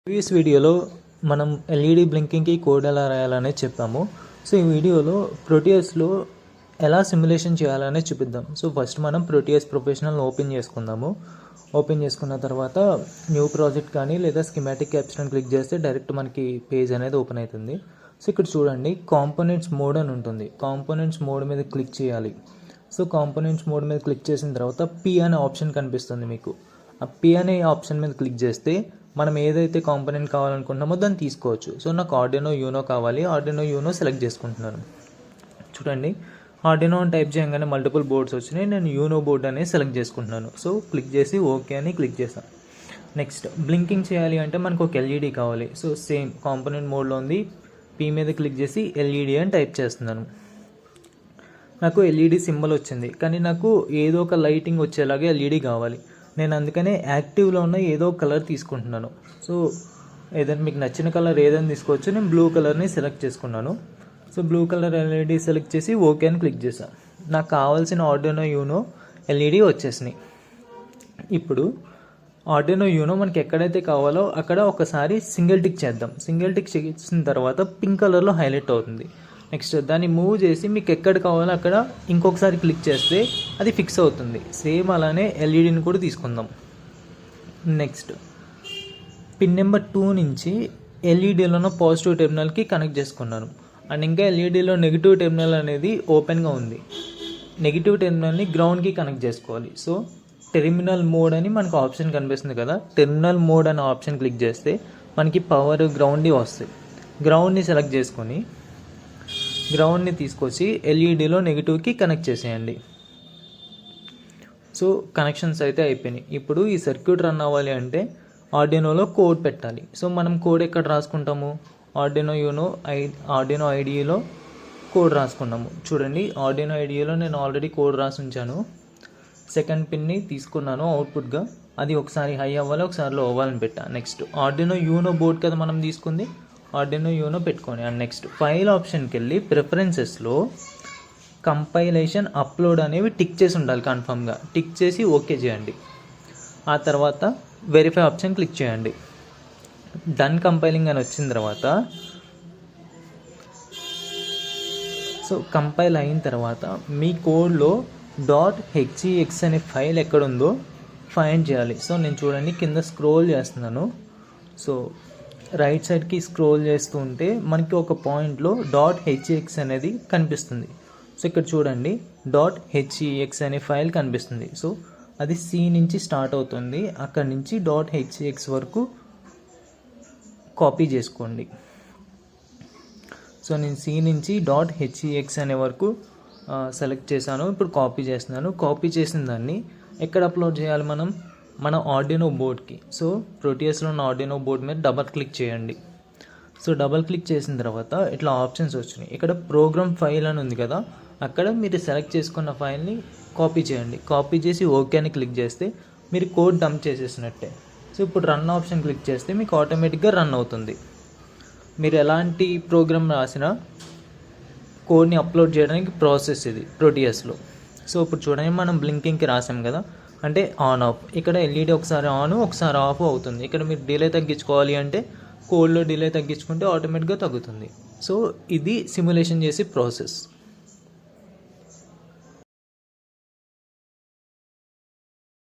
Previous వీడియోలో మనం LED బ్లింకింగ్కి code ఎలా రాయాలనేది చెప్పాము. సో ఈ వీడియోలో ప్రోటియస్లో ఎలా సిమ్యులేషన్ చేయాలనేది చూపిద్దాం. సో ఫస్ట్ మనం ప్రోటియస్ ప్రొఫెషనల్ ఓపెన్ చేసుకుందాము. ఓపెన్ చేసుకున్న తర్వాత న్యూ ప్రాజెక్ట్ కానీ లేదా స్కీమాటిక్ క్యాప్షన్ క్లిక్ చేస్తే డైరెక్ట్ మనకి పేజ్ అనేది ఓపెన్ అవుతుంది. సో ఇక్కడ చూడండి, కాంపోనెంట్స్ మోడ్ అని ఉంటుంది. కాంపోనెంట్స్ మోడ్ మీద క్లిక్ చేయాలి. సో కాంపోనెంట్స్ మోడ్ మీద క్లిక్ చేసిన తర్వాత పి అనే ఆప్షన్ కనిపిస్తుంది మీకు. ఆ పి అనే ఆప్షన్ మీద క్లిక్ చేస్తే మనం ఏదైతే కాంపోనెంట్ కావాలనుకుంటున్నామో దాన్ని తీసుకోవచ్చు. సో నాకు ఆర్డినో యూనో కావాలి, ఆర్డినో యూనో సెలెక్ట్ చేసుకుంటున్నాను. చూడండి, ఆర్డినో అని టైప్ చేయగానే మల్టిపుల్ బోర్డ్స్ వచ్చినాయి. నేను యూనో బోర్డ్ అనేది సెలెక్ట్ చేసుకుంటున్నాను. సో క్లిక్ చేసి ఓకే అని క్లిక్ చేస్తాను. నెక్స్ట్ బ్లింకింగ్ చేయాలి అంటే మనకు ఒక ఎల్ఈడి కావాలి. సో సేమ్ కాంపోనెంట్ మోడ్లో ఉంది. పి మీద క్లిక్ చేసి ఎల్ఈడి అని టైప్ చేస్తున్నాను. నాకు ఎల్ఈడి సింబల్ వచ్చింది, కానీ నాకు ఏదో ఒక లైటింగ్ వచ్చేలాగా ఎల్ఈడి కావాలి. నేను అందుకనే యాక్టివ్లో ఉన్న ఏదో కలర్ తీసుకుంటున్నాను. సో ఏదైనా మీకు నచ్చిన కలర్ ఏదైనా తీసుకోవచ్చు. నేను బ్లూ కలర్ని సెలెక్ట్ చేసుకున్నాను. So blue colour LED select చేసి ఓకే అని క్లిక్ చేశాను. నాకు కావాల్సిన ఆర్డినో యూనో ఎల్ఈడి వచ్చేసినాయి. ఇప్పుడు ఆర్డినో యూనో మనకి ఎక్కడైతే కావాలో అక్కడ ఒకసారి సింగిల్ టిక్ చేద్దాం. సింగిల్ టిక్ చేసిన తర్వాత పింక్ కలర్లో హైలైట్ అవుతుంది. నెక్స్ట్ దాన్ని మూవ్ చేసి మీకు ఎక్కడ కావాలో అక్కడ ఇంకొకసారి క్లిక్ చేస్తే అది ఫిక్స్ అవుతుంది. సేమ్ అలానే ఎల్ఈడిని కూడా తీసుకుందాం. నెక్స్ట్ పిన్ నెంబర్ 2 నుంచి ఎల్ఈడిలో ఉన్న పాజిటివ్ టెర్మినల్కి కనెక్ట్ చేసుకున్నాను. అండ్ ఇంకా ఎల్ఈడిలో నెగిటివ్ టెర్మినల్ అనేది ఓపెన్గా ఉంది. నెగిటివ్ టెర్మినల్ని గ్రౌండ్కి కనెక్ట్ చేసుకోవాలి. సో టెర్మినల్ మోడ్ అని మనకు ఆప్షన్ కనిపిస్తుంది కదా, టెర్మినల్ మోడ్ అనే ఆప్షన్ క్లిక్ చేస్తే మనకి పవర్ గ్రౌండ్ని వస్తాయి. గ్రౌండ్ని సెలెక్ట్ చేసుకొని గ్రౌండ్ని తీసుకొచ్చి ఎల్ఈడిలో నెగిటివ్కి కనెక్ట్ చేసేయండి. సో కనెక్షన్స్ అయితే అయిపోయినాయి. ఇప్పుడు ఈ సర్క్యూట్ రన్ అవ్వాలి అంటే ఆర్డినోలో కోడ్ పెట్టాలి. సో మనం కోడ్ ఎక్కడ రాసుకుంటాము? ఆర్డినో యూనో ఆర్డినో ఐడిఈలో కోడ్ రాసుకున్నాము. చూడండి, ఆర్డినో ఐడిఈలో నేను ఆల్రెడీ కోడ్ రాసి ఉంచాను. సెకండ్ పిన్ని తీసుకున్నాను అవుట్పుట్గా. అది ఒకసారి హై అవ్వాలి, ఒకసారి లో అవ్వాలని పెట్టాను. నెక్స్ట్ ఆర్డినో యూనో బోర్డ్ కదా మనం తీసుకుంది, ఆర్డినో యూనో పెట్టుకోండి. అండ్ నెక్స్ట్ ఫైల్ ఆప్షన్కి వెళ్ళి ప్రిఫరెన్సెస్లో కంపైలేషన్ అప్లోడ్ అనేవి టిక్ చేసి ఉండాలి. కన్ఫర్మ్గా టిక్ చేసి ఓకే చేయండి. ఆ తర్వాత వెరిఫై ఆప్షన్ క్లిక్ చేయండి. డన్ కంపైలింగ్ అని వచ్చిన తర్వాత సో కంపైల్ అయిన తర్వాత మీ కోడ్లో .hex అనే ఫైల్ ఎక్కడుందో ఫైండ్ చేయాలి. సో నేను చూడండి కింద స్క్రోల్ చేస్తున్నాను. సో రైట్ సైడ్కి స్క్రోల్ చేస్తూ ఉంటే మనకి ఒక పాయింట్లో .hex అనేది కనిపిస్తుంది. సో ఇక్కడ చూడండి .hex అనే ఫైల్ కనిపిస్తుంది. సో అది C నుంచి స్టార్ట్ అవుతుంది. అక్కడ నుంచి .hex వరకు కాపీ చేసుకోండి. సో నేను C నుంచి .hex అనే వరకు సెలెక్ట్ చేశాను. ఇప్పుడు కాపీ చేస్తున్నాను. కాపీ చేసిన దాన్ని ఎక్కడ అప్లోడ్ చేయాలి? మన ఆర్డినో బోర్డ్కి. సో ప్రోటియస్లో ఉన్న ఆర్డినో బోర్డ్ మీద డబల్ క్లిక్ చేయండి. సో డబల్ క్లిక్ చేసిన తర్వాత ఇట్లా ఆప్షన్స్ వచ్చినాయి. ఇక్కడ ప్రోగ్రామ్ ఫైల్ అని ఉంది కదా, అక్కడ మీరు సెలెక్ట్ చేసుకున్న ఫైల్ని కాపీ చేయండి. కాపీ చేసి ఓకే అని క్లిక్ చేస్తే మీరు కోడ్ డంప్ చేసేసినట్టే. సో ఇప్పుడు రన్ ఆప్షన్ క్లిక్ చేస్తే మీకు ఆటోమేటిక్గా రన్ అవుతుంది. మీరు ఎలాంటి ప్రోగ్రామ్ రాసినా కోడ్ని అప్లోడ్ చేయడానికి ప్రాసెస్ ఇది ప్రోటియస్లో. సో ఇప్పుడు చూడండి, మనం బ్లింకింగ్కి రాసాం కదా, అంటే ఆన్ ఆఫ్. ఇక్కడ ఎల్ఈడి ఒకసారి ఆన్ ఒకసారి ఆఫ్ అవుతుంది. ఇక్కడ మీరు డిలే తగ్గించుకోవాలి అంటే కోడ్లో డిలే తగ్గించుకుంటే ఆటోమేటిక్గా తగ్గుతుంది. సో ఇది సిమ్యులేషన్ చేసే ప్రాసెస్.